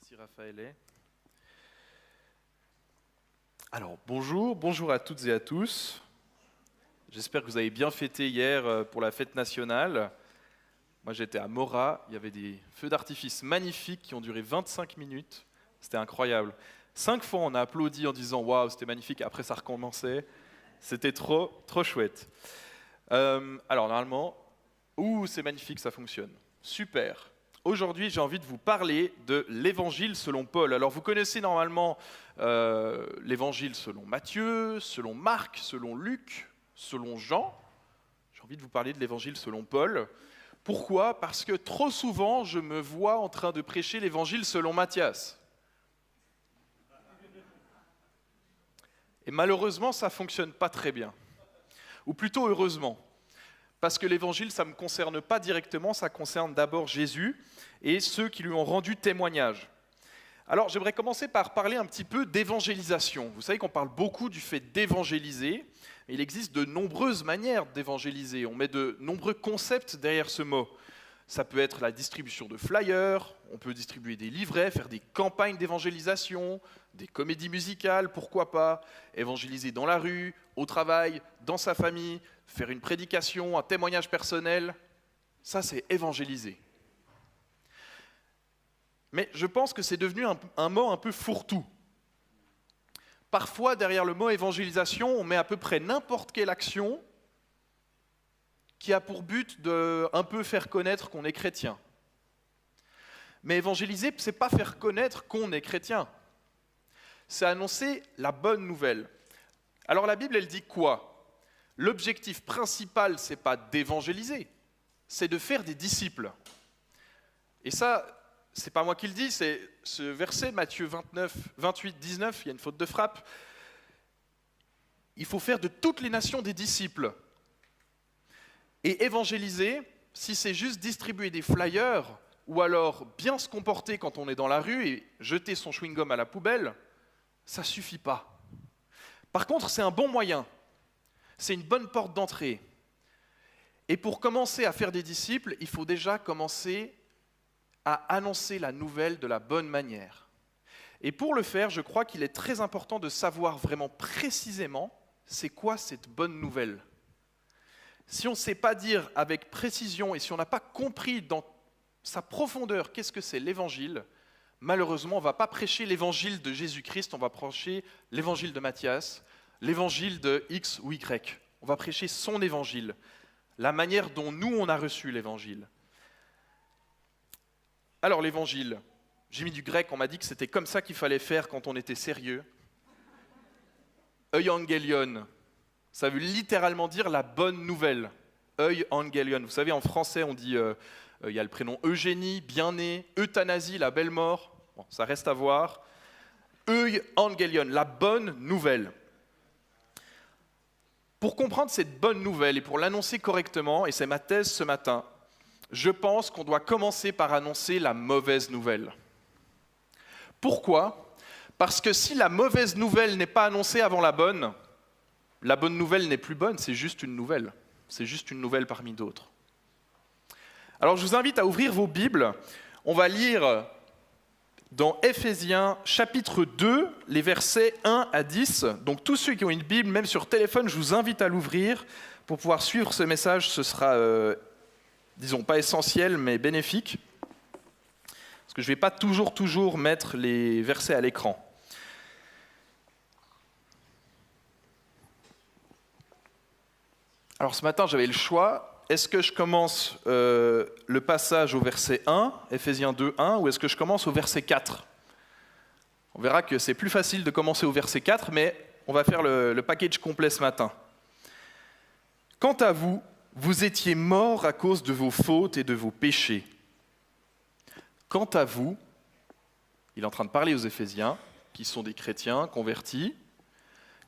si Raphaël est. Alors, bonjour à toutes et à tous. J'espère que vous avez bien fêté hier pour la fête nationale. Moi, j'étais à Mora, il y avait des feux d'artifice magnifiques qui ont duré 25 minutes. C'était incroyable. 5 fois, on a applaudi en disant « Waouh, c'était magnifique », après ça recommençait. C'était trop chouette. Alors, normalement, c'est magnifique, ça fonctionne. Super. Aujourd'hui, j'ai envie de vous parler de l'Évangile selon Paul. Alors, vous connaissez normalement l'Évangile selon Matthieu, selon Marc, selon Luc, selon Jean. J'ai envie de vous parler de l'Évangile selon Paul. Pourquoi ? Parce que trop souvent, je me vois en train de prêcher l'Évangile selon Matthias. Et malheureusement, ça ne fonctionne pas très bien. Ou plutôt heureusement. Parce que l'Évangile, ça ne me concerne pas directement, ça concerne d'abord Jésus et ceux qui lui ont rendu témoignage. Alors, j'aimerais commencer par parler un petit peu d'évangélisation. Vous savez qu'on parle beaucoup du fait d'évangéliser. Il existe de nombreuses manières d'évangéliser. On met de nombreux concepts derrière ce mot. Ça peut être la distribution de flyers, on peut distribuer des livrets, faire des campagnes d'évangélisation, des comédies musicales, pourquoi pas, évangéliser dans la rue, au travail, dans sa famille, faire une prédication, un témoignage personnel. Ça, c'est évangéliser. Mais je pense que c'est devenu un mot un peu fourre-tout. Parfois, derrière le mot évangélisation, on met à peu près n'importe quelle action qui a pour but de un peu faire connaître qu'on est chrétien. Mais évangéliser, ce n'est pas faire connaître qu'on est chrétien. C'est annoncer la bonne nouvelle. Alors la Bible, elle dit quoi ? L'objectif principal, ce n'est pas d'évangéliser, c'est de faire des disciples. Et ça, ce n'est pas moi qui le dis, c'est ce verset, Matthieu 28, 19, il y a une faute de frappe. Il faut faire de toutes les nations des disciples. Et évangéliser, si c'est juste distribuer des flyers, ou alors bien se comporter quand on est dans la rue et jeter son chewing-gum à la poubelle, ça ne suffit pas. Par contre, c'est un bon moyen, c'est une bonne porte d'entrée. Et pour commencer à faire des disciples, il faut déjà commencer à annoncer la nouvelle de la bonne manière. Et pour le faire, je crois qu'il est très important de savoir vraiment précisément c'est quoi cette bonne nouvelle. Si on ne sait pas dire avec précision et si on n'a pas compris dans sa profondeur qu'est-ce que c'est l'évangile, malheureusement, on ne va pas prêcher l'évangile de Jésus-Christ, on va prêcher l'évangile de Matthias, l'évangile de X ou Y. On va prêcher son évangile, la manière dont nous, on a reçu l'évangile. Alors l'évangile, j'ai mis du grec, on m'a dit que c'était comme ça qu'il fallait faire quand on était sérieux. Euangelion. Ça veut littéralement dire la bonne nouvelle. Euangelion. Vous savez, en français, on dit, il y a le prénom Eugénie, bien-né, euthanasie, la belle mort. Bon, ça reste à voir. Euangelion, la bonne nouvelle. Pour comprendre cette bonne nouvelle et pour l'annoncer correctement, et c'est ma thèse ce matin, je pense qu'on doit commencer par annoncer la mauvaise nouvelle. Pourquoi ? Parce que si la mauvaise nouvelle n'est pas annoncée avant la bonne nouvelle n'est plus bonne, c'est juste une nouvelle. C'est juste une nouvelle parmi d'autres. Alors je vous invite à ouvrir vos Bibles. On va lire dans Éphésiens chapitre 2, les versets 1 à 10. Donc tous ceux qui ont une Bible, même sur téléphone, je vous invite à l'ouvrir pour pouvoir suivre ce message. Ce sera, disons, pas essentiel, mais bénéfique. Parce que je ne vais pas toujours mettre les versets à l'écran. Alors ce matin, j'avais le choix. Est-ce que je commence le passage au verset 1, Éphésiens 2, 1, ou est-ce que je commence au verset 4 ? On verra que c'est plus facile de commencer au verset 4, mais on va faire le package complet ce matin. Quant à vous, vous étiez morts à cause de vos fautes et de vos péchés. Quant à vous, il est en train de parler aux Éphésiens, qui sont des chrétiens convertis.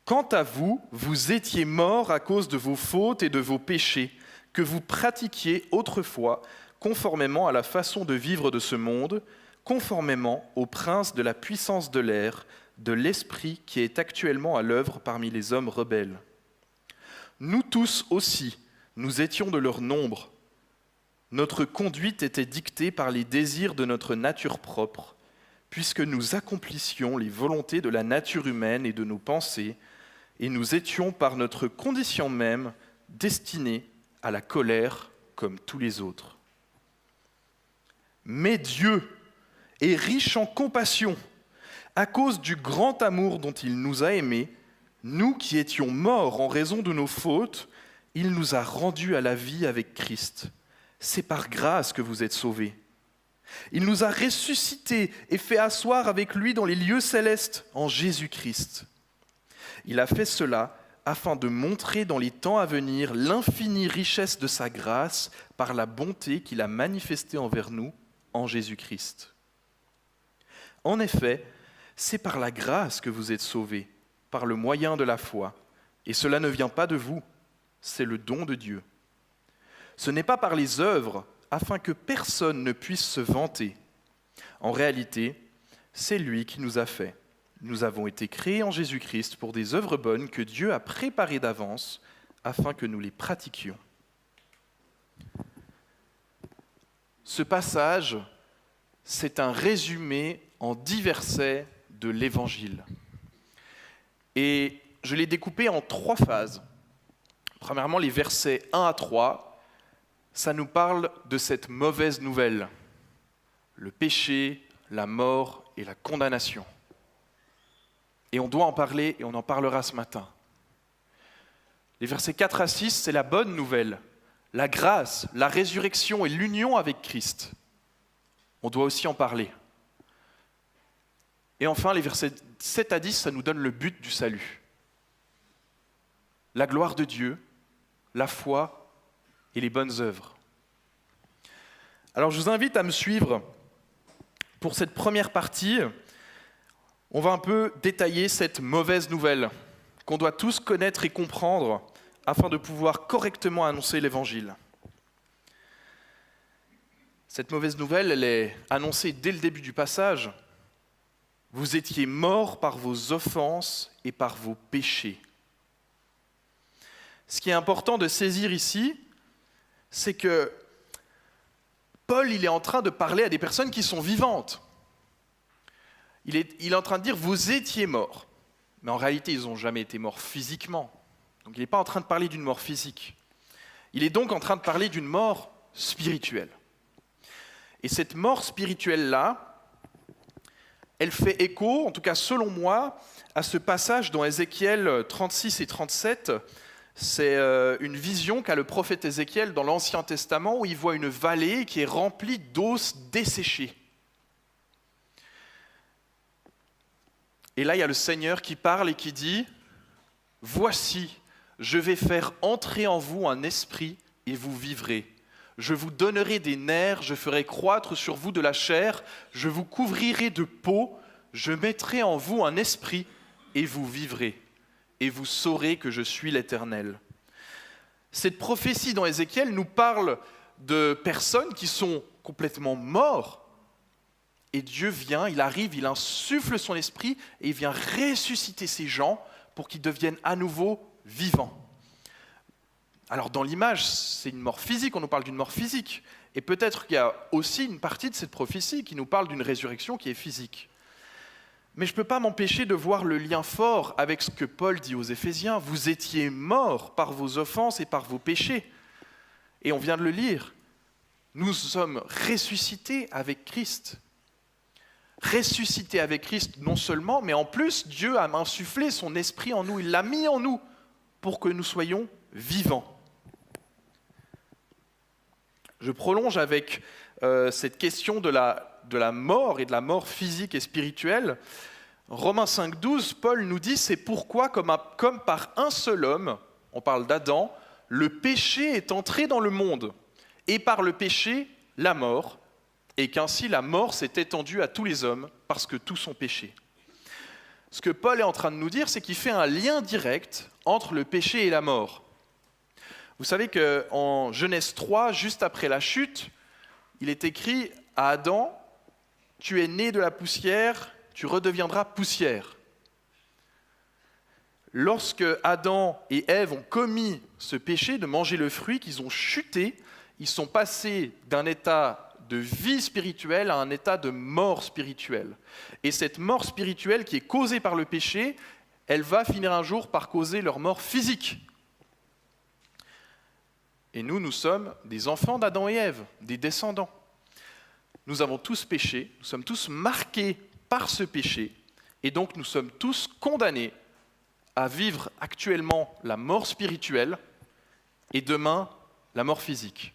Quant à vous, vous étiez morts à cause de vos fautes et de vos péchés, que vous pratiquiez autrefois, conformément à la façon de vivre de ce monde, conformément au prince de la puissance de l'air, de l'esprit qui est actuellement à l'œuvre parmi les hommes rebelles. Nous tous aussi, nous étions de leur nombre. Notre conduite était dictée par les désirs de notre nature propre, puisque nous accomplissions les volontés de la nature humaine et de nos pensées, et nous étions par notre condition même destinés à la colère comme tous les autres. Mais Dieu est riche en compassion, à cause du grand amour dont il nous a aimés, nous qui étions morts en raison de nos fautes, il nous a rendus à la vie avec Christ. C'est par grâce que vous êtes sauvés. Il nous a ressuscités et fait asseoir avec lui dans les lieux célestes en Jésus-Christ. Il a fait cela afin de montrer dans les temps à venir l'infinie richesse de sa grâce par la bonté qu'il a manifestée envers nous en Jésus-Christ. En effet, c'est par la grâce que vous êtes sauvés, par le moyen de la foi. Et cela ne vient pas de vous, c'est le don de Dieu. Ce n'est pas par les œuvres, afin que personne ne puisse se vanter. En réalité, c'est lui qui nous a fait. Nous avons été créés en Jésus-Christ pour des œuvres bonnes que Dieu a préparées d'avance, afin que nous les pratiquions. Ce passage, c'est un résumé en 10 versets de l'Évangile. Et je l'ai découpé en 3 phases. Premièrement, les versets 1 à 3, ça nous parle de cette mauvaise nouvelle, le péché, la mort et la condamnation. Et on doit en parler et on en parlera ce matin. Les versets 4 à 6, c'est la bonne nouvelle, la grâce, la résurrection et l'union avec Christ. On doit aussi en parler. Et enfin, les versets 7 à 10, ça nous donne le but du salut. La gloire de Dieu, la foi et les bonnes œuvres. Alors je vous invite à me suivre pour cette première partie. On va un peu détailler cette mauvaise nouvelle qu'on doit tous connaître et comprendre afin de pouvoir correctement annoncer l'Évangile. Cette mauvaise nouvelle, elle est annoncée dès le début du passage. Vous étiez morts par vos offenses et par vos péchés. Ce qui est important de saisir ici, c'est que Paul, il est en train de parler à des personnes qui sont vivantes. Il est en train de dire « vous étiez morts ». Mais en réalité, ils n'ont jamais été morts physiquement. Donc il n'est pas en train de parler d'une mort physique. Il est donc en train de parler d'une mort spirituelle. Et cette mort spirituelle-là, elle fait écho, en tout cas selon moi, à ce passage dans Ézéchiel 36 et 37. C'est une vision qu'a le prophète Ézéchiel dans l'Ancien Testament où il voit une vallée qui est remplie d'os desséchés. Et là, il y a le Seigneur qui parle et qui dit « Voici, je vais faire entrer en vous un esprit et vous vivrez. Je vous donnerai des nerfs, je ferai croître sur vous de la chair, je vous couvrirai de peau, je mettrai en vous un esprit et vous vivrez. Et vous saurez que je suis l'Éternel. » Cette prophétie dans Ézéchiel nous parle de personnes qui sont complètement mortes. Et Dieu vient, il arrive, il insuffle son esprit et il vient ressusciter ces gens pour qu'ils deviennent à nouveau vivants. Alors dans l'image, c'est une mort physique, on nous parle d'une mort physique. Et peut-être qu'il y a aussi une partie de cette prophétie qui nous parle d'une résurrection qui est physique. Mais je ne peux pas m'empêcher de voir le lien fort avec ce que Paul dit aux Éphésiens. Vous étiez morts par vos offenses et par vos péchés. Et on vient de le lire. Nous sommes ressuscités avec Christ. Ressuscités avec Christ non seulement, mais en plus, Dieu a insufflé son esprit en nous. Il l'a mis en nous pour que nous soyons vivants. Je prolonge avec cette question de la mort et de la mort physique et spirituelle. Romains 5,12, Paul nous dit « C'est pourquoi, comme par un seul homme, on parle d'Adam, le péché est entré dans le monde, et par le péché, la mort, et qu'ainsi la mort s'est étendue à tous les hommes, parce que tous ont péché. » Ce que Paul est en train de nous dire, c'est qu'il fait un lien direct entre le péché et la mort. Vous savez qu'en Genèse 3, juste après la chute, il est écrit à Adam « Tu es né de la poussière, tu redeviendras poussière. » Lorsque Adam et Ève ont commis ce péché de manger le fruit, qu'ils ont chuté, ils sont passés d'un état de vie spirituelle à un état de mort spirituelle. Et cette mort spirituelle qui est causée par le péché, elle va finir un jour par causer leur mort physique. Et nous sommes des enfants d'Adam et Ève, des descendants. Nous avons tous péché, nous sommes tous marqués par ce péché, et donc nous sommes tous condamnés à vivre actuellement la mort spirituelle et demain la mort physique.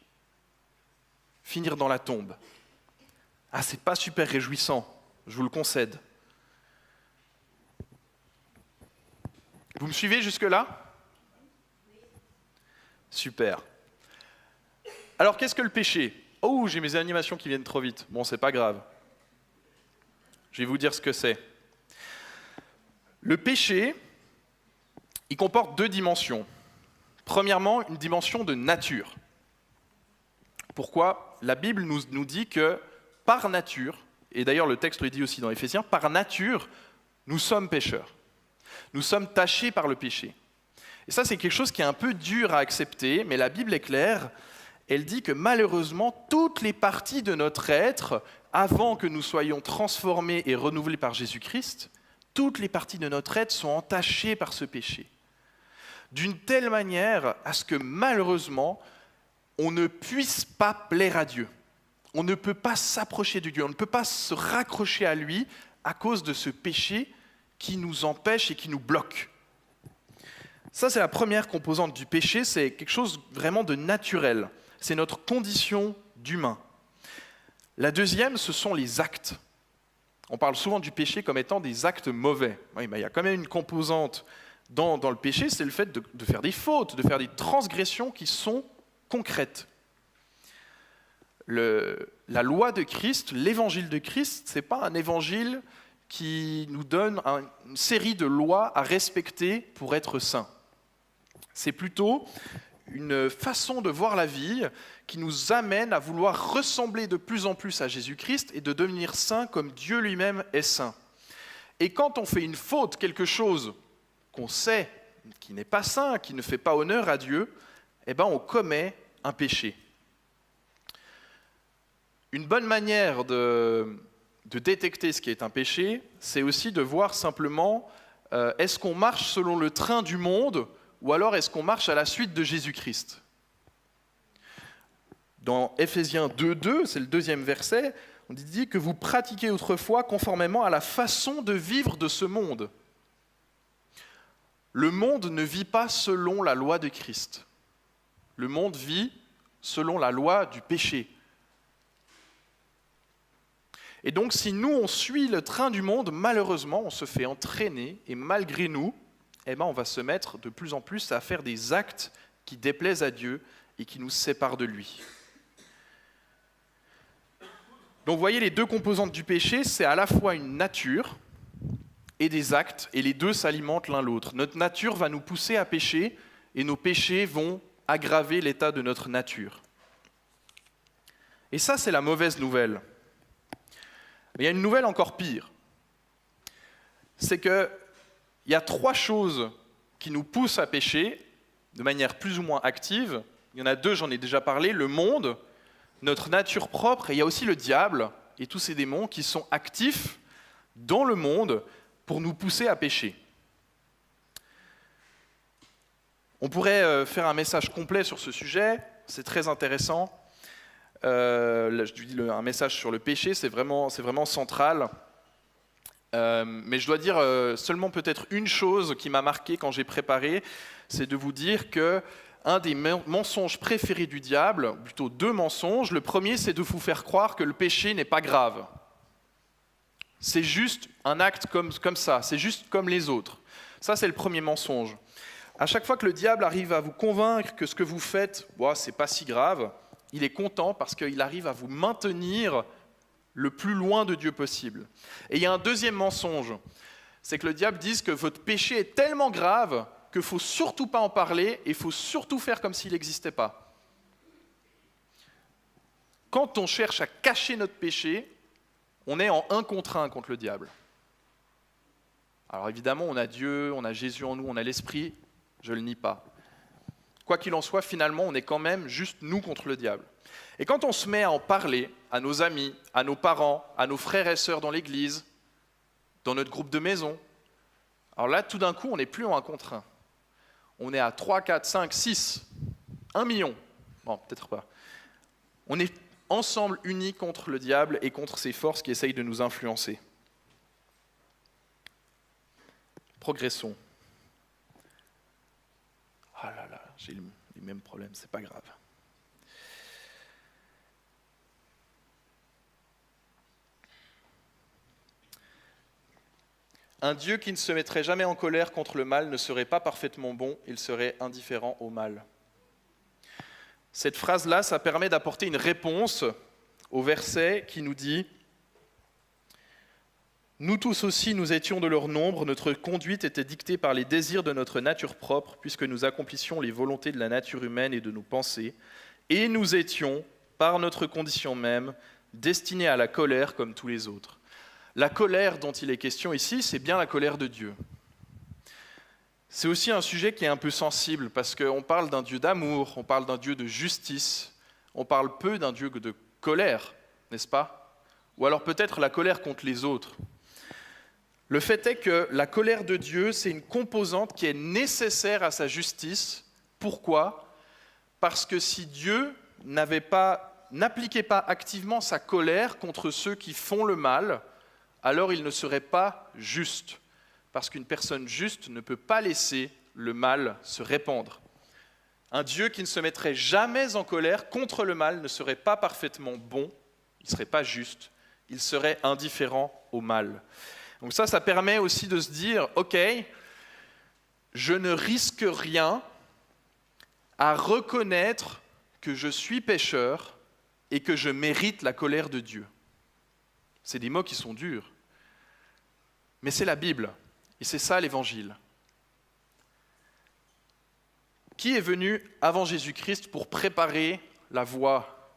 Finir dans la tombe. Ah, c'est pas super réjouissant, je vous le concède. Vous me suivez jusque-là? Super. Alors, qu'est-ce que le péché? Oh, j'ai mes animations qui viennent trop vite. Bon, c'est pas grave. Je vais vous dire ce que c'est. Le péché, il comporte deux dimensions. Premièrement, une dimension de nature. Pourquoi? La Bible nous dit que par nature, et d'ailleurs le texte le dit aussi dans Éphésiens, par nature, nous sommes pécheurs. Nous sommes tachés par le péché. Et ça, c'est quelque chose qui est un peu dur à accepter, mais la Bible est claire. Elle dit que malheureusement, toutes les parties de notre être, avant que nous soyons transformés et renouvelés par Jésus-Christ, toutes les parties de notre être sont entachées par ce péché. D'une telle manière à ce que malheureusement, on ne puisse pas plaire à Dieu. On ne peut pas s'approcher de Dieu, on ne peut pas se raccrocher à lui à cause de ce péché qui nous empêche et qui nous bloque. Ça, c'est la première composante du péché, c'est quelque chose vraiment de naturel. C'est notre condition d'humain. La deuxième, ce sont les actes. On parle souvent du péché comme étant des actes mauvais. Oui, mais il y a quand même une composante dans le péché, c'est le fait de faire des fautes, de faire des transgressions qui sont concrètes. La loi de Christ, l'évangile de Christ, ce n'est pas un évangile qui nous donne une série de lois à respecter pour être saints. C'est plutôt une façon de voir la vie qui nous amène à vouloir ressembler de plus en plus à Jésus-Christ et de devenir saint comme Dieu lui-même est saint. Et quand on fait une faute, quelque chose qu'on sait qui n'est pas saint, qui ne fait pas honneur à Dieu, eh ben on commet un péché. Une bonne manière de détecter ce qui est un péché, c'est aussi de voir simplement est-ce qu'on marche selon le train du monde ou alors est-ce qu'on marche à la suite de Jésus-Christ? Dans Éphésiens 2.2, c'est le deuxième verset, on dit que vous pratiquez autrefois conformément à la façon de vivre de ce monde. Le monde ne vit pas selon la loi de Christ. Le monde vit selon la loi du péché. Et donc, si nous, on suit le train du monde, malheureusement, on se fait entraîner, et malgré nous, eh ben, on va se mettre de plus en plus à faire des actes qui déplaisent à Dieu et qui nous séparent de lui. Donc, vous voyez, les deux composantes du péché, c'est à la fois une nature et des actes, et les deux s'alimentent l'un l'autre. Notre nature va nous pousser à pécher, et nos péchés vont aggraver l'état de notre nature. Et ça, c'est la mauvaise nouvelle. Mais il y a une nouvelle encore pire. C'est qu'il y a trois choses qui nous poussent à pécher de manière plus ou moins active. Il y en a deux, j'en ai déjà parlé, le monde, notre nature propre, et il y a aussi le diable et tous ces démons qui sont actifs dans le monde pour nous pousser à pécher. On pourrait faire un message complet sur ce sujet, c'est très intéressant. Je dis un message sur le péché, c'est vraiment central. Mais je dois dire seulement peut-être une chose qui m'a marqué quand j'ai préparé, c'est de vous dire que un des mensonges préférés du diable, plutôt deux mensonges. Le premier, c'est de vous faire croire que le péché n'est pas grave. C'est juste un acte comme ça, c'est juste comme les autres. Ça, c'est le premier mensonge. À chaque fois que le diable arrive à vous convaincre que ce que vous faites, c'est pas si grave, il est content parce qu'il arrive à vous maintenir le plus loin de Dieu possible. Et il y a un deuxième mensonge, c'est que le diable dise que votre péché est tellement grave qu'il ne faut surtout pas en parler et il faut surtout faire comme s'il n'existait pas. Quand on cherche à cacher notre péché, on est en 1 contre 1 contre le diable. Alors évidemment, on a Dieu, on a Jésus en nous, on a l'Esprit, je ne le nie pas. Quoi qu'il en soit, finalement, on est quand même juste nous contre le diable. Et quand on se met à en parler à nos amis, à nos parents, à nos frères et sœurs dans l'église, dans notre groupe de maison, alors là, tout d'un coup, on n'est plus en 1 contre 1. On est à 3, 4, 5, 6, 1 million. Bon, peut-être pas. On est ensemble unis contre le diable et contre ses forces qui essayent de nous influencer. Progressons. Ah là là, j'ai les mêmes problèmes, c'est pas grave. Un Dieu qui ne se mettrait jamais en colère contre le mal ne serait pas parfaitement bon, il serait indifférent au mal. Cette phrase-là, ça permet d'apporter une réponse au verset qui nous dit « Nous tous aussi, nous étions de leur nombre, notre conduite était dictée par les désirs de notre nature propre, puisque nous accomplissions les volontés de la nature humaine et de nos pensées, et nous étions, par notre condition même, destinés à la colère comme tous les autres. » La colère dont il est question ici, c'est bien la colère de Dieu. C'est aussi un sujet qui est un peu sensible, parce qu'on parle d'un Dieu d'amour, on parle d'un Dieu de justice, on parle peu d'un Dieu de colère, n'est-ce pas? Ou alors peut-être la colère contre les autres. Le fait est que la colère de Dieu, c'est une composante qui est nécessaire à sa justice. Pourquoi? Parce que si Dieu n'appliquait pas activement sa colère contre ceux qui font le mal, alors il ne serait pas juste, parce qu'une personne juste ne peut pas laisser le mal se répandre. Un Dieu qui ne se mettrait jamais en colère contre le mal ne serait pas parfaitement bon, il ne serait pas juste, il serait indifférent au mal. Donc ça permet aussi de se dire, ok, je ne risque rien à reconnaître que je suis pécheur et que je mérite la colère de Dieu. C'est des mots qui sont durs. Mais c'est la Bible, et c'est ça l'Évangile. Qui est venu avant Jésus-Christ pour préparer la voie?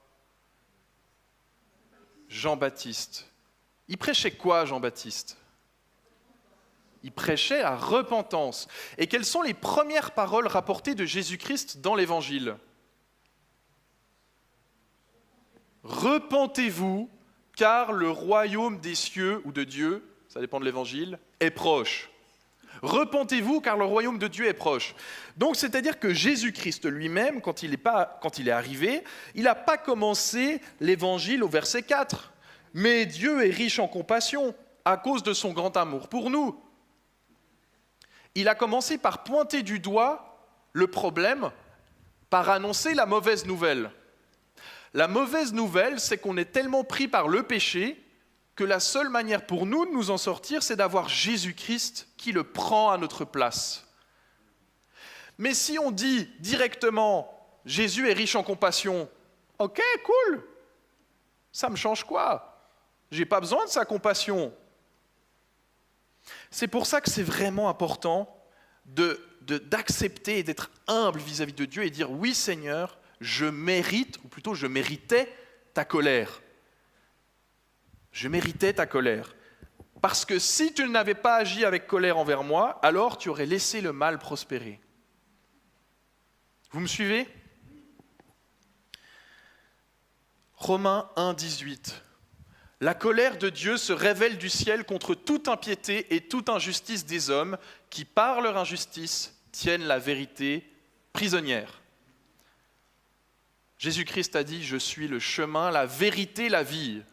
Jean-Baptiste. Il prêchait quoi, Jean-Baptiste? Il prêchait la repentance. Et quelles sont les premières paroles rapportées de Jésus-Christ dans l'Évangile? Repentez-vous, car le royaume des cieux ou de Dieu, ça dépend de l'Évangile, est proche. Repentez-vous, car le royaume de Dieu est proche. Donc, c'est-à-dire que Jésus-Christ lui-même, quand il est arrivé, il n'a pas commencé l'Évangile au verset 4. Mais Dieu est riche en compassion, à cause de son grand amour pour nous. Il a commencé par pointer du doigt le problème, par annoncer la mauvaise nouvelle. La mauvaise nouvelle, c'est qu'on est tellement pris par le péché que la seule manière pour nous de nous en sortir, c'est d'avoir Jésus-Christ qui le prend à notre place. Mais si on dit directement « Jésus est riche en compassion », ok, cool, ça me change quoi? J'ai pas besoin de sa compassion. C'est pour ça que c'est vraiment important d'accepter et d'être humble vis-à-vis de Dieu et dire « Oui Seigneur, je mérite, ou plutôt je méritais ta colère. Je méritais ta colère. Parce que si tu n'avais pas agi avec colère envers moi, alors tu aurais laissé le mal prospérer. » Vous me suivez? Romains 1, 18. La colère de Dieu se révèle du ciel contre toute impiété et toute injustice des hommes qui, par leur injustice, tiennent la vérité prisonnière. Jésus-Christ a dit « Je suis le chemin, la vérité, la vie ».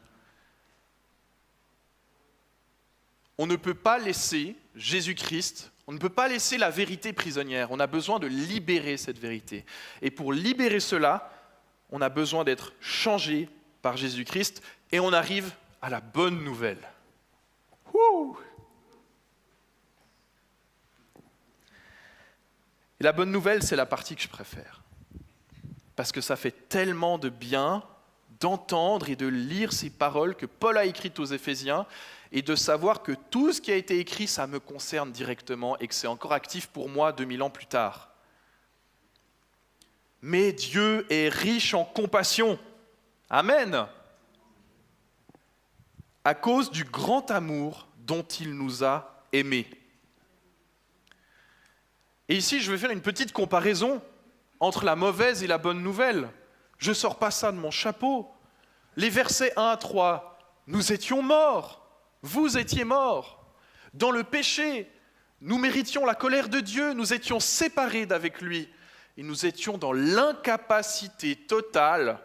On ne peut pas laisser Jésus-Christ, on ne peut pas laisser la vérité prisonnière. On a besoin de libérer cette vérité. Et pour libérer cela, on a besoin d'être changé par Jésus-Christ. Et on arrive à la bonne nouvelle. Wouh! Et la bonne nouvelle, c'est la partie que je préfère. Parce que ça fait tellement de bien d'entendre et de lire ces paroles que Paul a écrites aux Éphésiens et de savoir que tout ce qui a été écrit, ça me concerne directement et que c'est encore actif pour moi 2000 ans plus tard. Mais Dieu est riche en compassion. Amen. À cause du grand amour dont il nous a aimés. Et ici, je vais faire une petite comparaison entre la mauvaise et la bonne nouvelle. Je ne sors pas ça de mon chapeau. Les versets 1 à 3, nous étions morts, vous étiez morts. Dans le péché, nous méritions la colère de Dieu, nous étions séparés d'avec lui et nous étions dans l'incapacité totale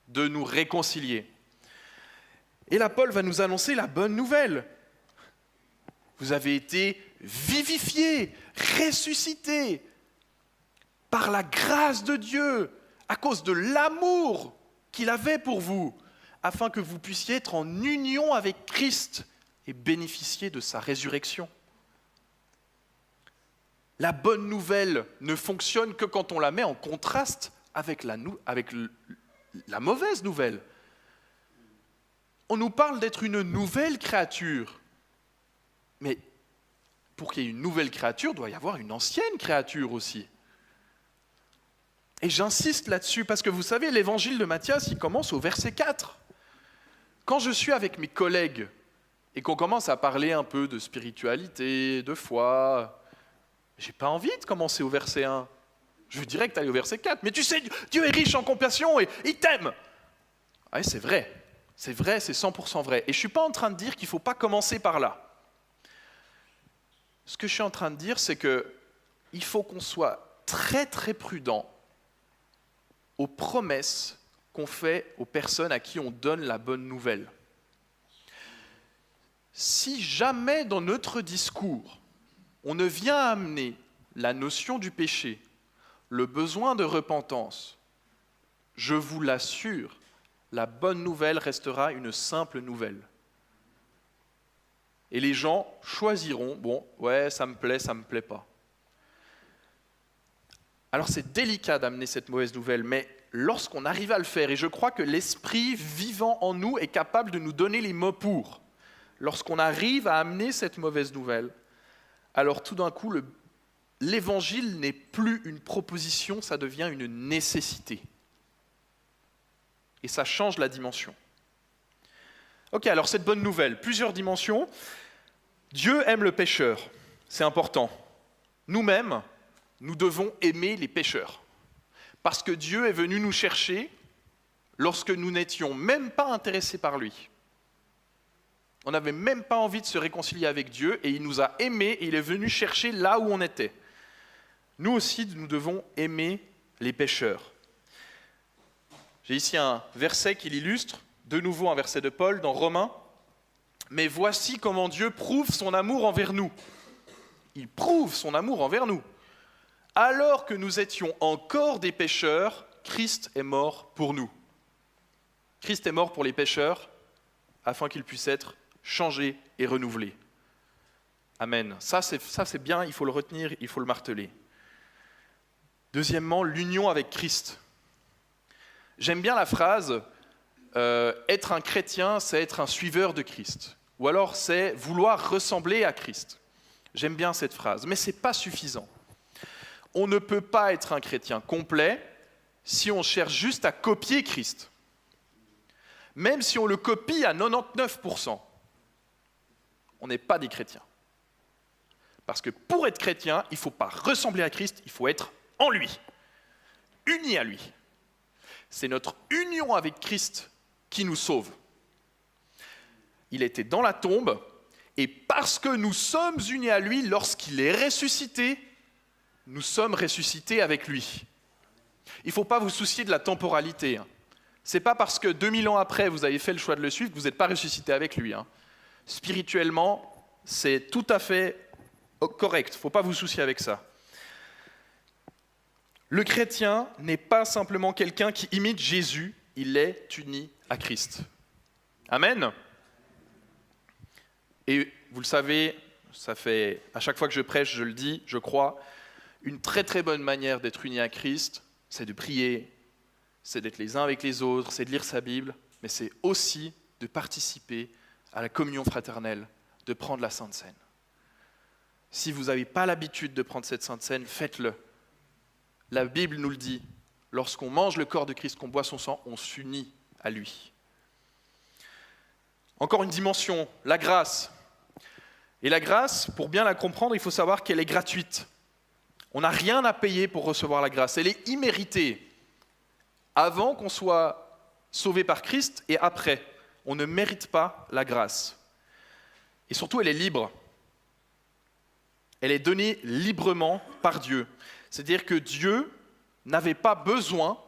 de nous réconcilier. Et là, Paul va nous annoncer la bonne nouvelle. Vous avez été vivifiés, ressuscités par la grâce de Dieu, à cause de l'amour qu'il avait pour vous, afin que vous puissiez être en union avec Christ et bénéficier de sa résurrection. La bonne nouvelle ne fonctionne que quand on la met en contraste avec la mauvaise nouvelle. On nous parle d'être une nouvelle créature. Mais pour qu'il y ait une nouvelle créature, il doit y avoir une ancienne créature aussi. Et j'insiste là-dessus parce que vous savez, l'évangile de Matthias, il commence au verset 4. Quand je suis avec mes collègues et qu'on commence à parler un peu de spiritualité, de foi, j'ai pas envie de commencer au verset 1. Je veux direct aller au verset 4. Mais tu sais, Dieu est riche en compassion et il t'aime. Oui, c'est vrai, c'est 100% vrai. Et je ne suis pas en train de dire qu'il ne faut pas commencer par là. Ce que je suis en train de dire, c'est qu'il faut qu'on soit très très prudent aux promesses qu'on fait aux personnes à qui on donne la bonne nouvelle. Si jamais dans notre discours, on ne vient amener la notion du péché, le besoin de repentance, je vous l'assure, la bonne nouvelle restera une simple nouvelle. Et les gens choisiront, bon, ouais, ça me plaît pas. Alors c'est délicat d'amener cette mauvaise nouvelle, mais lorsqu'on arrive à le faire, et je crois que l'Esprit vivant en nous est capable de nous donner les mots pour, lorsqu'on arrive à amener cette mauvaise nouvelle, alors tout d'un coup, l'évangile n'est plus une proposition, ça devient une nécessité. Et ça change la dimension. Ok, alors cette bonne nouvelle, plusieurs dimensions. Dieu aime le pécheur, c'est important. Nous-mêmes, nous devons aimer les pécheurs. Parce que Dieu est venu nous chercher lorsque nous n'étions même pas intéressés par lui. On n'avait même pas envie de se réconcilier avec Dieu et il nous a aimés et il est venu chercher là où on était. Nous aussi, nous devons aimer les pécheurs. J'ai ici un verset qui l'illustre, de nouveau un verset de Paul dans Romains. « Mais voici comment Dieu prouve son amour envers nous. » Il prouve son amour envers nous. « Alors que nous étions encore des pécheurs, Christ est mort pour nous. » Christ est mort pour les pécheurs afin qu'ils puissent être changés et renouvelés. Amen. Ça c'est bien, il faut le retenir, il faut le marteler. Deuxièmement, l'union avec Christ. J'aime bien la phrase être un chrétien, c'est être un suiveur de Christ. Ou alors c'est vouloir ressembler à Christ. J'aime bien cette phrase, mais ce n'est pas suffisant. On ne peut pas être un chrétien complet si on cherche juste à copier Christ. Même si on le copie à 99%, on n'est pas des chrétiens. Parce que pour être chrétien, il ne faut pas ressembler à Christ, il faut être en lui, uni à lui. C'est notre union avec Christ qui nous sauve. Il était dans la tombe, et parce que nous sommes unis à lui, lorsqu'il est ressuscité, nous sommes ressuscités avec lui. Il ne faut pas vous soucier de la temporalité. Ce n'est pas parce que 2000 ans après, vous avez fait le choix de le suivre que vous n'êtes pas ressuscité avec lui. Spirituellement, c'est tout à fait correct. Il ne faut pas vous soucier avec ça. Le chrétien n'est pas simplement quelqu'un qui imite Jésus, il est uni à Christ. Amen. Et vous le savez, ça fait à chaque fois que je prêche, je le dis, je crois, une très très bonne manière d'être uni à Christ, c'est de prier, c'est d'être les uns avec les autres, c'est de lire sa Bible, mais c'est aussi de participer à la communion fraternelle, de prendre la Sainte Seine. Si vous n'avez pas l'habitude de prendre cette Sainte Seine, faites-le. La Bible nous le dit, lorsqu'on mange le corps de Christ, qu'on boit son sang, on s'unit à lui. Encore une dimension, la grâce. Et la grâce, pour bien la comprendre, il faut savoir qu'elle est gratuite. On n'a rien à payer pour recevoir la grâce. Elle est imméritée. Avant qu'on soit sauvé par Christ et après. On ne mérite pas la grâce. Et surtout, elle est libre. Elle est donnée librement par Dieu. C'est-à-dire que Dieu n'avait pas besoin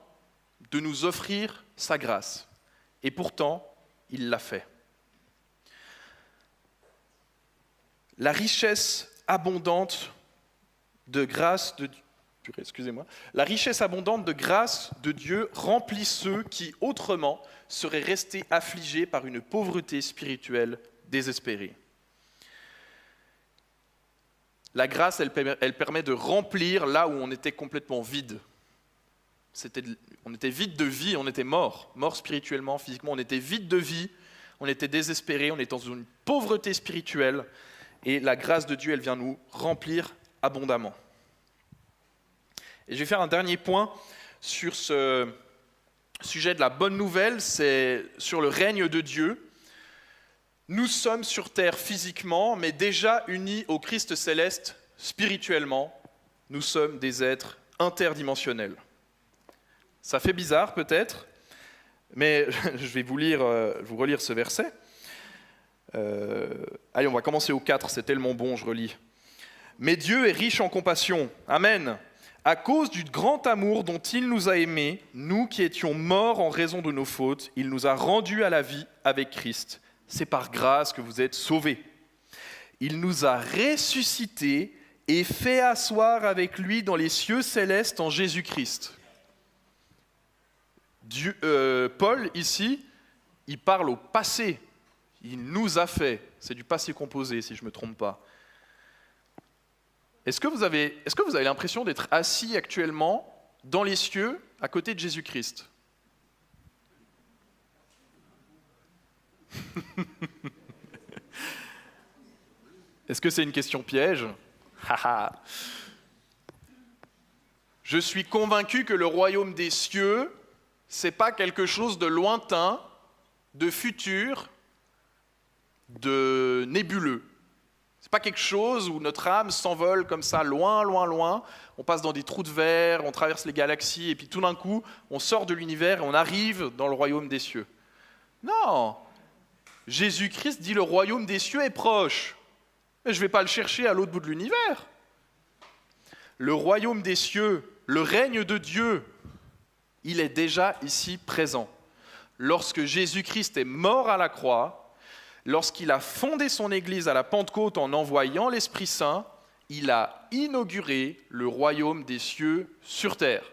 de nous offrir sa grâce. Et pourtant, il l'a fait. La richesse abondante de grâce de La richesse abondante de grâce de Dieu remplit ceux qui, autrement, seraient restés affligés par une pauvreté spirituelle désespérée. La grâce, elle permet de remplir là où on était complètement vide. On était vide de vie, on était mort spirituellement, physiquement, on était vide de vie, on était désespéré, on était dans une pauvreté spirituelle, et la grâce de Dieu, elle vient nous remplir abondamment. Et je vais faire un dernier point sur ce sujet de la bonne nouvelle, c'est sur le règne de Dieu. Nous sommes sur terre physiquement, mais déjà unis au Christ céleste spirituellement. Nous sommes des êtres interdimensionnels. Ça fait bizarre peut-être, mais je vais vous relire ce verset. Allez, on va commencer au 4, c'est tellement bon, je relis. « Mais Dieu est riche en compassion. Amen. À cause du grand amour dont il nous a aimés, nous qui étions morts en raison de nos fautes, il nous a rendus à la vie avec Christ. C'est par grâce que vous êtes sauvés. Il nous a ressuscités et fait asseoir avec lui dans les cieux célestes en Jésus-Christ. » Paul, ici, il parle au passé. Il nous a fait. C'est du passé composé, si je ne me trompe pas. Est-ce que vous avez l'impression d'être assis actuellement dans les cieux à côté de Jésus-Christ ? Est-ce que c'est une question piège ? Je suis convaincu que le royaume des cieux, c'est pas quelque chose de lointain, de futur, de nébuleux. C'est pas quelque chose où notre âme s'envole comme ça, loin, loin, loin. On passe dans des trous de verre, on traverse les galaxies, et puis tout d'un coup, on sort de l'univers et on arrive dans le royaume des cieux. Non ! Jésus-Christ dit le royaume des cieux est proche. Mais je ne vais pas le chercher à l'autre bout de l'univers. Le royaume des cieux, le règne de Dieu, il est déjà ici présent. Lorsque Jésus-Christ est mort à la croix, lorsqu'il a fondé son Église à la Pentecôte en envoyant l'Esprit Saint, il a inauguré le royaume des cieux sur terre.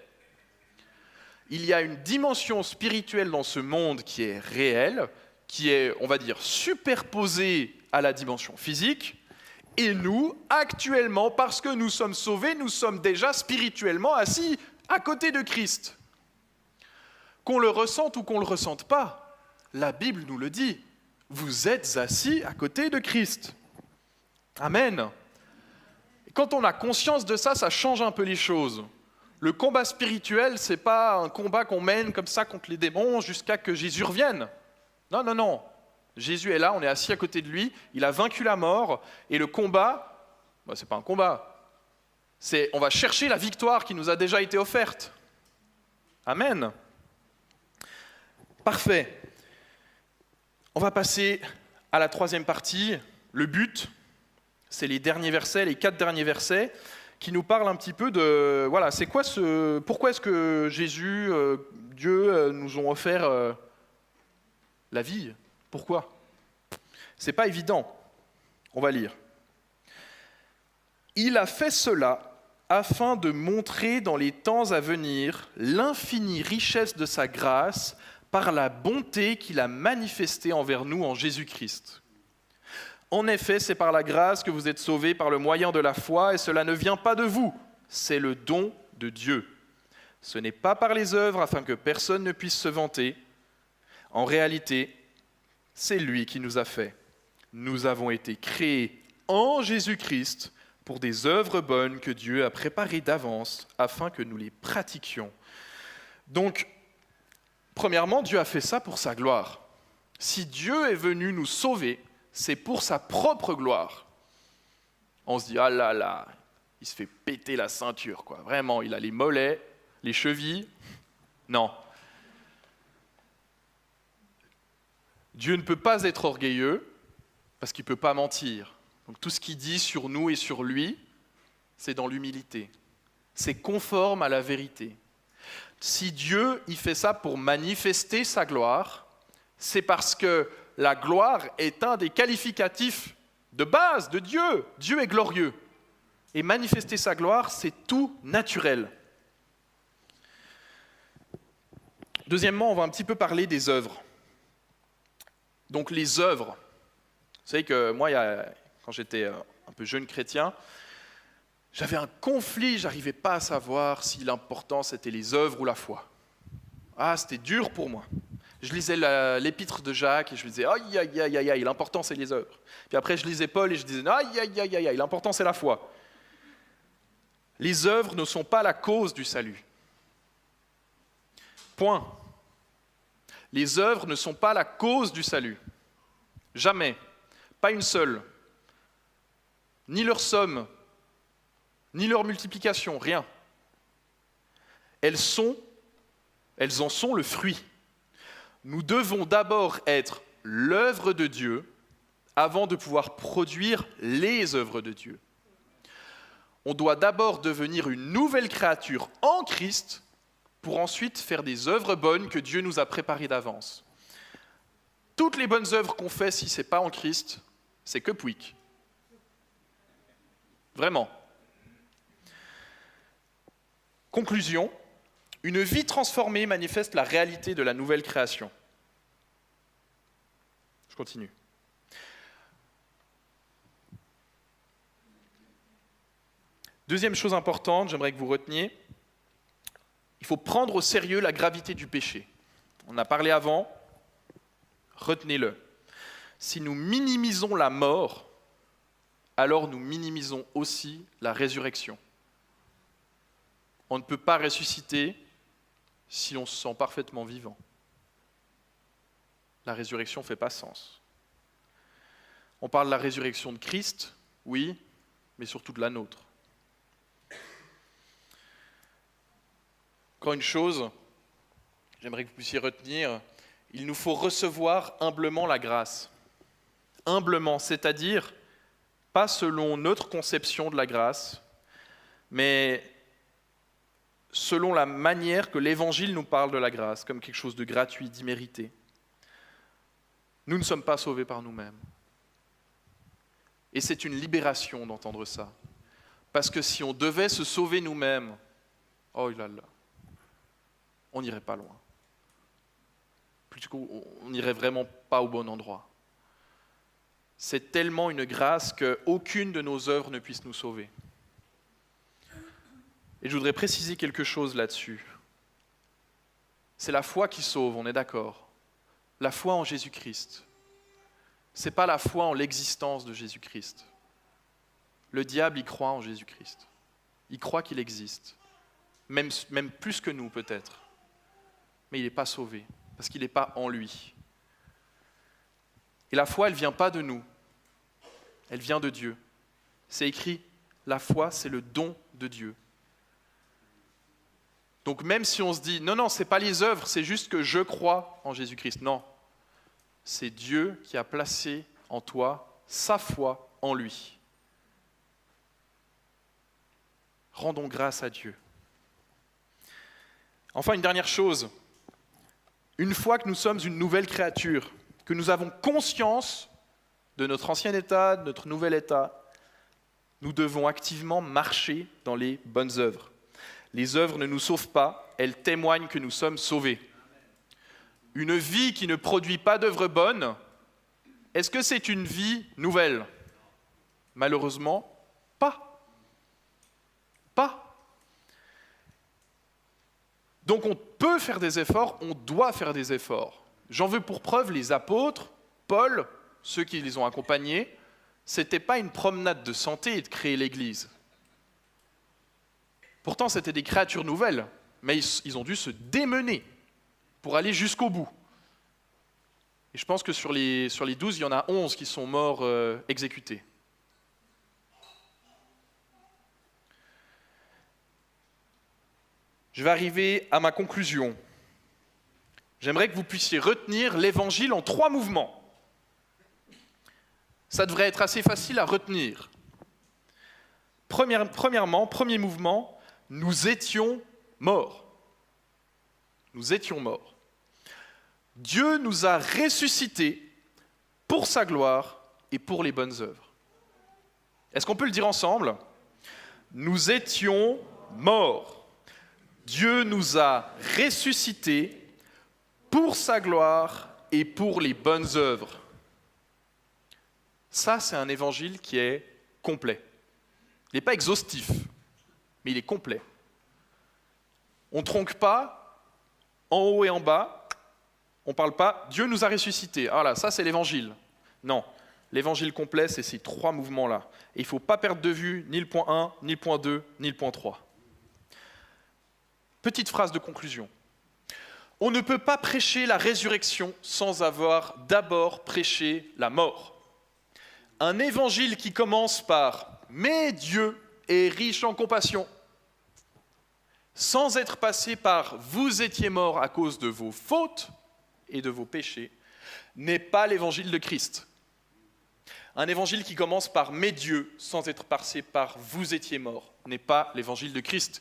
Il y a une dimension spirituelle dans ce monde qui est réelle, qui est, on va dire, superposée à la dimension physique, et nous, actuellement, parce que nous sommes sauvés, nous sommes déjà spirituellement assis à côté de Christ. Qu'on le ressente ou qu'on ne le ressente pas, la Bible nous le dit. Vous êtes assis à côté de Christ. Amen. Et quand on a conscience de ça, ça change un peu les choses. Le combat spirituel, ce n'est pas un combat qu'on mène comme ça contre les démons jusqu'à que Jésus revienne. Non, non, non. Jésus est là, on est assis à côté de lui, il a vaincu la mort, et le combat, ce n'est pas un combat. On va chercher la victoire qui nous a déjà été offerte. Amen. Parfait. On va passer à la troisième partie, le but. C'est les derniers versets, les 4 derniers versets, qui nous parlent un petit peu de, voilà, c'est quoi pourquoi est-ce que Jésus, Dieu nous ont offert la vie ? Pourquoi ? C'est pas évident. On va lire. Il a fait cela afin de montrer dans les temps à venir l'infinie richesse de sa grâce par la bonté qu'il a manifestée envers nous en Jésus-Christ. En effet, c'est par la grâce que vous êtes sauvés par le moyen de la foi, et cela ne vient pas de vous, c'est le don de Dieu. Ce n'est pas par les œuvres afin que personne ne puisse se vanter. En réalité, c'est lui qui nous a fait. Nous avons été créés en Jésus-Christ pour des œuvres bonnes que Dieu a préparées d'avance afin que nous les pratiquions. Donc, premièrement, Dieu a fait ça pour sa gloire. Si Dieu est venu nous sauver, c'est pour sa propre gloire. On se dit, ah là là, il se fait péter la ceinture, quoi. Vraiment, il a les mollets, les chevilles. Non. Dieu ne peut pas être orgueilleux parce qu'il ne peut pas mentir. Donc tout ce qu'il dit sur nous et sur lui, c'est dans l'humilité. C'est conforme à la vérité. Si Dieu il fait ça pour manifester sa gloire, c'est parce que la gloire est un des qualificatifs de base de Dieu. Dieu est glorieux. Et manifester sa gloire, c'est tout naturel. Deuxièmement, on va un petit peu parler des œuvres. Donc les œuvres. Vous savez que moi, quand j'étais un peu jeune chrétien, j'avais un conflit, je n'arrivais pas à savoir si l'important c'était les œuvres ou la foi. Ah, c'était dur pour moi. Je lisais l'épître de Jacques et je me disais aïe, aïe, aïe, aïe, aïe, l'important c'est les œuvres. Puis après je lisais Paul et je disais aïe, aïe, aïe, aïe, aïe, l'important c'est la foi. Les œuvres ne sont pas la cause du salut. Point. Les œuvres ne sont pas la cause du salut. Jamais. Pas une seule. Ni leur somme, ni leur multiplication, rien. Elles en sont le fruit. Nous devons d'abord être l'œuvre de Dieu avant de pouvoir produire les œuvres de Dieu. On doit d'abord devenir une nouvelle créature en Christ pour ensuite faire des œuvres bonnes que Dieu nous a préparées d'avance. Toutes les bonnes œuvres qu'on fait, si ce n'est pas en Christ, c'est que pouic. Vraiment. Conclusion, une vie transformée manifeste la réalité de la nouvelle création. Je continue. Deuxième chose importante, j'aimerais que vous reteniez, il faut prendre au sérieux la gravité du péché. On a parlé avant, retenez-le. Si nous minimisons la mort, alors nous minimisons aussi la résurrection. On ne peut pas ressusciter si on se sent parfaitement vivant. La résurrection ne fait pas sens. On parle de la résurrection de Christ, oui, mais surtout de la nôtre. Encore une chose, j'aimerais que vous puissiez retenir, il nous faut recevoir humblement la grâce. Humblement, c'est-à-dire pas selon notre conception de la grâce, mais selon la manière que l'Évangile nous parle de la grâce, comme quelque chose de gratuit, d'immérité. Nous ne sommes pas sauvés par nous-mêmes. Et c'est une libération d'entendre ça. Parce que si on devait se sauver nous-mêmes, oh là là, on n'irait pas loin. Plutôt qu'on n'irait vraiment pas au bon endroit. C'est tellement une grâce qu'aucune de nos œuvres ne puisse nous sauver. Et je voudrais préciser quelque chose là-dessus. C'est la foi qui sauve, on est d'accord. La foi en Jésus-Christ. Ce n'est pas la foi en l'existence de Jésus-Christ. Le diable, il croit en Jésus-Christ. Il croit qu'il existe. Même plus que nous, peut-être. Mais il n'est pas sauvé, parce qu'il n'est pas en lui. Et la foi, elle ne vient pas de nous. Elle vient de Dieu. C'est écrit, la foi, c'est le don de Dieu. Donc même si on se dit, non, ce n'est pas les œuvres, c'est juste que je crois en Jésus-Christ. Non, c'est Dieu qui a placé en toi sa foi en lui. Rendons grâce à Dieu. Enfin, une dernière chose. Une fois que nous sommes une nouvelle créature, que nous avons conscience de notre ancien état, de notre nouvel état, nous devons activement marcher dans les bonnes œuvres. Les œuvres ne nous sauvent pas, elles témoignent que nous sommes sauvés. Une vie qui ne produit pas d'œuvres bonnes, est-ce que c'est une vie nouvelle ? Malheureusement, pas. Pas. Donc on peut faire des efforts, on doit faire des efforts. J'en veux pour preuve les apôtres, Paul, ceux qui les ont accompagnés, ce n'était pas une promenade de santé de créer l'Église. Pourtant, c'était des créatures nouvelles, mais ils ont dû se démener pour aller jusqu'au bout. Et je pense que sur les 12, il y en a 11 qui sont morts exécutés. Je vais arriver à ma conclusion. J'aimerais que vous puissiez retenir l'évangile en 3 mouvements. Ça devrait être assez facile à retenir. Premièrement, premier mouvement, nous étions morts. Nous étions morts. Dieu nous a ressuscités pour sa gloire et pour les bonnes œuvres. Est-ce qu'on peut le dire ensemble ? Nous étions morts. Dieu nous a ressuscités pour sa gloire et pour les bonnes œuvres. Ça, c'est un évangile qui est complet. Il n'est pas exhaustif, mais il est complet. On ne tronque pas en haut et en bas. On ne parle pas « Dieu nous a ressuscités ». Ah là, ça c'est l'évangile. Non, l'évangile complet, c'est ces 3 mouvements-là. Et il ne faut pas perdre de vue ni le point 1, ni le point 2, ni le point 3. Petite phrase de conclusion. On ne peut pas prêcher la résurrection sans avoir d'abord prêché la mort. Un évangile qui commence par « Mais Dieu est riche en compassion », sans être passé par « Vous étiez morts à cause de vos fautes » et de vos péchés, n'est pas l'évangile de Christ. Un évangile qui commence par « Mais Dieu » sans être passé par « Vous étiez morts » n'est pas l'évangile de Christ.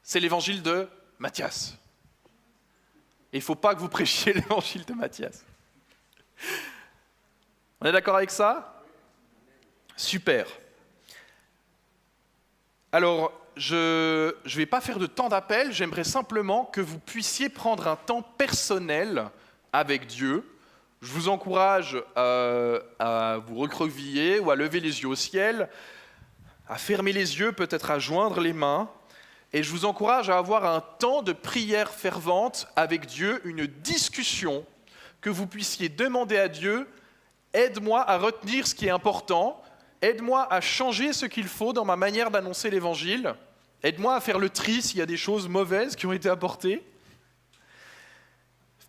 C'est l'évangile de Matthias. Et il ne faut pas que vous prêchiez l'évangile de Matthias. On est d'accord avec ça ? Super. Alors, je ne vais pas faire de temps d'appel, j'aimerais simplement que vous puissiez prendre un temps personnel avec Dieu. Je vous encourage à vous recroqueviller ou à lever les yeux au ciel, à fermer les yeux, peut-être à joindre les mains. Et je vous encourage à avoir un temps de prière fervente avec Dieu, une discussion, que vous puissiez demander à Dieu « Aide-moi à retenir ce qui est important, aide-moi à changer ce qu'il faut dans ma manière d'annoncer l'Évangile, aide-moi à faire le tri s'il y a des choses mauvaises qui ont été apportées. »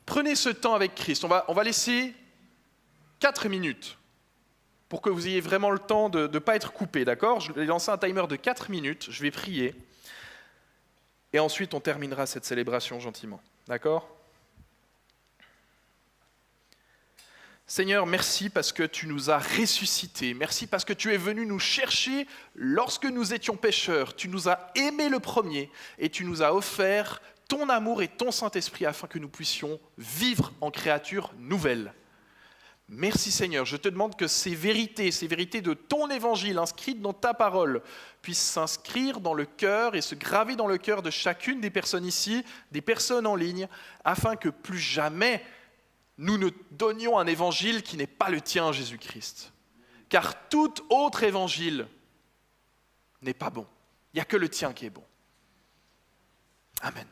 Prenez ce temps avec Christ. On va laisser 4 minutes pour que vous ayez vraiment le temps de ne pas être coupé, d'accord ? Je vais lancer un timer de 4 minutes, je vais prier. Et ensuite, on terminera cette célébration gentiment. D'accord ? Seigneur, merci parce que tu nous as ressuscités. Merci parce que tu es venu nous chercher lorsque nous étions pécheurs. Tu nous as aimés le premier et tu nous as offert ton amour et ton Saint-Esprit afin que nous puissions vivre en créatures nouvelles. Merci Seigneur, je te demande que ces vérités de ton évangile inscrites dans ta parole puissent s'inscrire dans le cœur et se graver dans le cœur de chacune des personnes ici, des personnes en ligne, afin que plus jamais nous ne donnions un évangile qui n'est pas le tien, Jésus-Christ. Car tout autre évangile n'est pas bon. Il n'y a que le tien qui est bon. Amen.